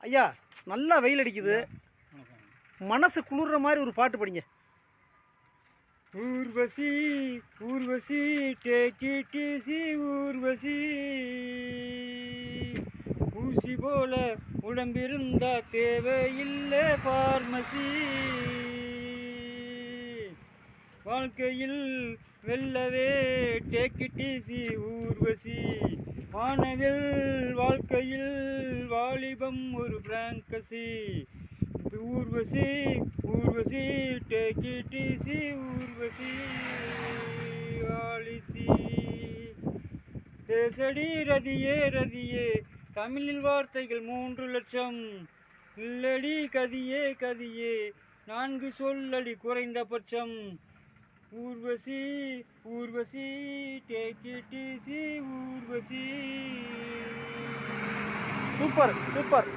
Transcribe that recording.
ஐயா நல்லா வெயில் அடிக்குது, மனசு குளிர்ற மாதிரி ஒரு பாட்டு படிங்க. Urvashi Urvashi take it easy Urvashi, ஊசி போல உடம்பிருந்தா தேவையில்லை பார்மசி, வாழ்க்கையில் வெல்லவே டேக் இட் ஈஸி ஊர்வசி, வானவில் வாழ்க்கையில் வாலிபம் ஒரு பிராங்கசி, Urvashi Urvashi take it easy Urvashi வாலிசி. பேசடி ரதியே ரதியே, தமிழில் வார்த்தைகள் 3 லட்சம், இல்லடி கதியே கதியே 4 சொல்லடி குறைந்தபட்சம், Urvashi Urvashi take it easy Urvashi. Super super.